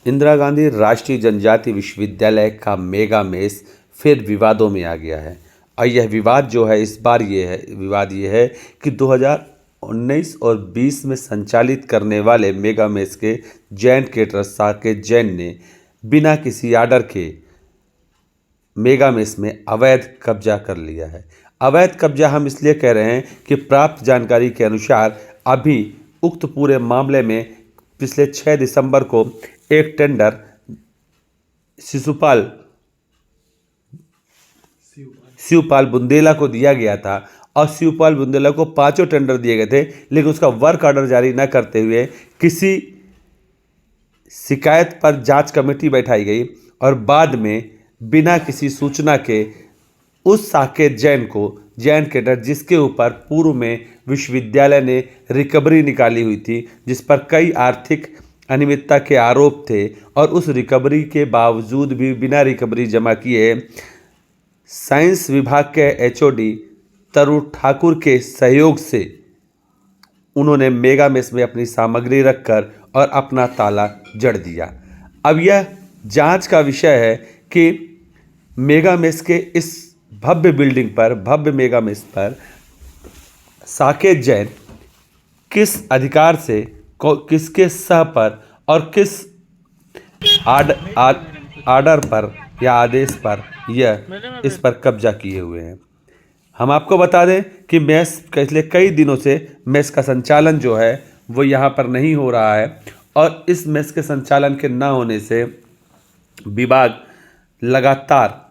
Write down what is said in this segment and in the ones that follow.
इंदिरा गांधी राष्ट्रीय जनजाति विश्वविद्यालय का मेगा मेस फिर विवादों में आ गया है। और यह विवाद जो है इस बार विवाद ये है कि 2019 और 20 में संचालित करने वाले मेगा मेस के जैन केटरर्स साकेत जैन ने बिना किसी आर्डर के मेगा मेस में अवैध कब्जा कर लिया है। अवैध कब्जा हम इसलिए कह रहे हैं कि प्राप्त जानकारी के अनुसार अभी उक्त पूरे मामले में पिछले 6 दिसंबर को एक टेंडर शिवपाल बुंदेला को दिया गया था और शिवपाल बुंदेला को 5 टेंडर दिए गए थे, लेकिन उसका वर्क ऑर्डर जारी न करते हुए किसी शिकायत पर जांच कमेटी बैठाई गई और बाद में बिना किसी सूचना के उस साकेत जैन को जैन केडर जिसके ऊपर पूर्व में विश्वविद्यालय ने रिकवरी निकाली हुई थी, जिस पर कई आर्थिक अनियमितता के आरोप थे और उस रिकवरी के बावजूद भी बिना रिकवरी जमा किए साइंस विभाग के एचओडी तरुण ठाकुर के सहयोग से उन्होंने मेगा मेस में अपनी सामग्री रखकर और अपना ताला जड़ दिया। अब यह जांच का विषय है कि मेगा मेस के इस भव्य बिल्डिंग पर, भव्य मेगा मेस पर साकेत जैन किस अधिकार से, किसके सह पर और किस आर्डर पर या आदेश पर यह इस पर कब्जा किए हुए हैं। हम आपको बता दें कि मेस पिछले कई दिनों से मेस का संचालन जो है वो यहाँ पर नहीं हो रहा है और इस मेस के संचालन के ना होने से विभाग लगातार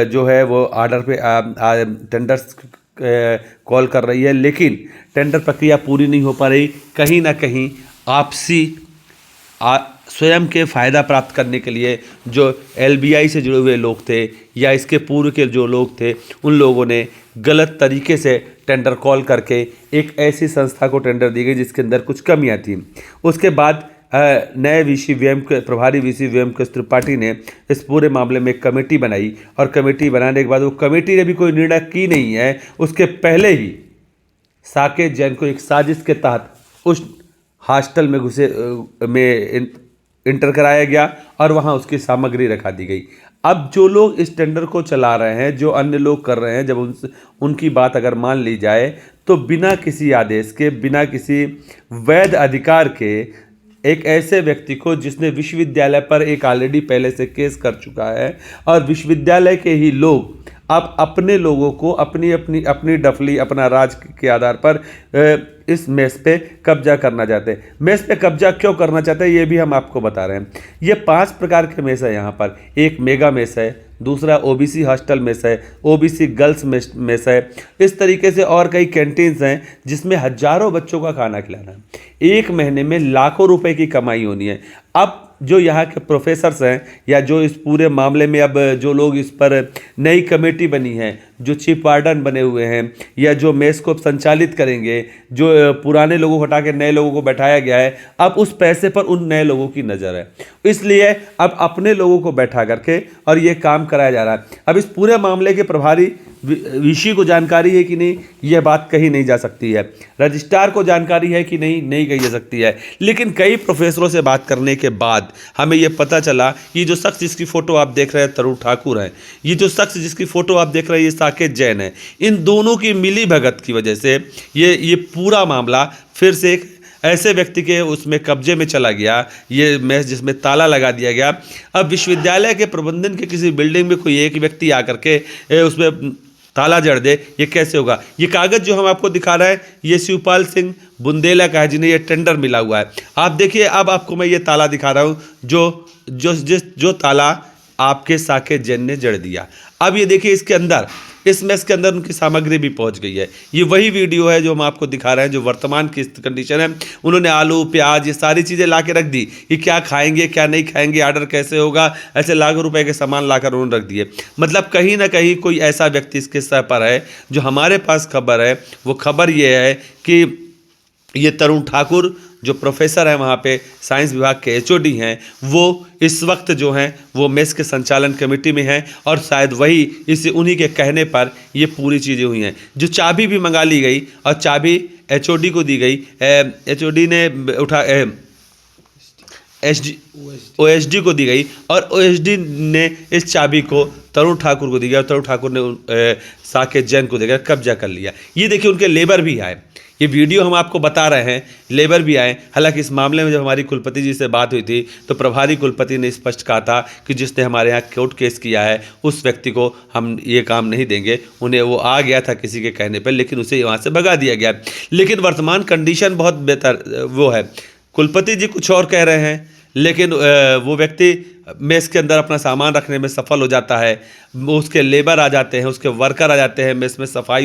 जो है वो आर्डर पे टेंडर्स कॉल कर रही है, लेकिन टेंडर प्रक्रिया पूरी नहीं हो पा रही। कहीं ना कहीं आपसी स्वयं के फ़ायदा प्राप्त करने के लिए जो एलबीआई से जुड़े हुए लोग थे या इसके पूर्व के जो लोग थे, उन लोगों ने गलत तरीके से टेंडर कॉल करके एक ऐसी संस्था को टेंडर दी गई जिसके अंदर कुछ कमियां थी। उसके बाद नए वीसी वीएम के प्रभारी वीसी वीएम के त्रिपाठी ने इस पूरे मामले में कमेटी बनाई और कमेटी बनाने के बाद वो कमेटी ने भी कोई निर्णय की नहीं है। उसके पहले ही साकेत जैन को एक साजिश के तहत उस हॉस्टल में इंटर कराया गया और वहाँ उसकी सामग्री रखा दी गई। अब जो लोग इस टेंडर को चला रहे हैं, जो अन्य लोग कर रहे हैं, जब उनकी बात अगर मान ली जाए तो बिना किसी आदेश के, बिना किसी वैध अधिकार के एक ऐसे व्यक्ति को जिसने विश्वविद्यालय पर एक ऑलरेडी पहले से केस कर चुका है और विश्वविद्यालय के ही लोग अब अपने लोगों को अपनी डफली, अपना राज के आधार पर इस मेस पे कब्जा करना चाहते हैं। मेस पे कब्जा क्यों करना चाहते हैं ये भी हम आपको बता रहे हैं। ये 5 प्रकार के मेस है यहाँ पर। एक मेगा मेस है, दूसरा ओबीसी हॉस्टल मेस है, ओबीसी गर्ल्स मेस है। इस तरीके से और कई कैंटीन्स हैं जिसमें हजारों बच्चों का खाना खिलाना है। एक महीने में लाखों रुपए की कमाई होनी है। अब जो यहाँ के प्रोफेसर्स हैं या जो इस पूरे मामले में अब जो लोग इस पर नई कमेटी बनी है, जो चीफ वार्डन बने हुए हैं या जो मेस को संचालित करेंगे, जो पुराने लोगों को हटा के नए लोगों को बैठाया गया है, अब उस पैसे पर उन नए लोगों की नज़र है। इसलिए अब अपने लोगों को बैठा करके और ये काम कराया जा रहा है। अब इस पूरे मामले के प्रभारी वीसी को जानकारी है कि नहीं, यह बात कही नहीं जा सकती है। रजिस्ट्रार को जानकारी है कि नहीं कही जा सकती है। लेकिन कई प्रोफेसरों से बात करने के बाद हमें यह पता चला, ये जो शख्स जिसकी फ़ोटो आप देख रहे हैं तरुण ठाकुर है, ये जो शख्स जिसकी फ़ोटो आप देख रहे हैं ये साकेत जैन है। इन दोनों की मिली भगत की वजह से ये पूरा मामला फिर से एक ऐसे व्यक्ति के उसमें कब्जे में चला गया, ये मेस जिसमें ताला लगा दिया गया। अब विश्वविद्यालय के प्रबंधन के किसी बिल्डिंग में कोई एक व्यक्ति आकर के उसमें ताला जड़ दे, ये कैसे होगा। ये कागज़ जो हम आपको दिखा रहे हैं ये शिवपाल सिंह बुंदेला का है, जिन्हें ये टेंडर मिला हुआ है। आप देखिए, अब आपको मैं ये ताला दिखा रहा हूँ जो ताला आपके साकेत जैन ने जड़ दिया। अब ये देखिए, इसके अंदर, इस मेस के अंदर उनकी सामग्री भी पहुंच गई है। ये वही वीडियो है जो हम आपको दिखा रहे हैं, जो वर्तमान की कंडीशन है। उन्होंने आलू, प्याज, ये सारी चीज़ें ला के रख दी। ये क्या खाएंगे क्या नहीं खाएंगे, आर्डर कैसे होगा, ऐसे लाखों रुपए के सामान लाकर उन्होंने रख दिए। मतलब कहीं ना कहीं कोई ऐसा व्यक्ति इसके सह पर है। जो हमारे पास खबर है वो खबर ये है कि ये तरुण ठाकुर जो प्रोफेसर हैं वहाँ पे, साइंस विभाग के एचओडी हैं, वो इस वक्त जो हैं वो मेस के संचालन कमेटी में हैं और शायद वही उन्हीं के कहने पर ये पूरी चीज़ें हुई हैं। जो चाबी भी मंगा ली गई और चाबी एचओडी को दी गई, एचओडी ने OSD को दी गई और OSD ने इस चाबी को तरुण ठाकुर को दी गई और तरुण ठाकुर ने साकेत जैन को देकर कब्जा कर लिया। ये देखिए उनके लेबर भी आए, ये वीडियो हम आपको बता रहे हैं, लेबर भी आए। हालांकि इस मामले में जब हमारी कुलपति जी से बात हुई थी तो प्रभारी कुलपति ने स्पष्ट कहा था कि जिसने हमारे यहाँ कोर्ट केस किया है उस व्यक्ति को हम ये काम नहीं देंगे। उन्हें वो आ गया था किसी के कहने पर, लेकिन उसे वहाँ से भगा दिया गया। लेकिन वर्तमान कंडीशन बहुत बेहतर वो है, कुलपति जी कुछ और कह रहे हैं लेकिन वो व्यक्ति मेस के अंदर अपना सामान रखने में सफल हो जाता है, उसके लेबर आ जाते हैं, उसके वर्कर आ जाते हैं, मेस में सफाई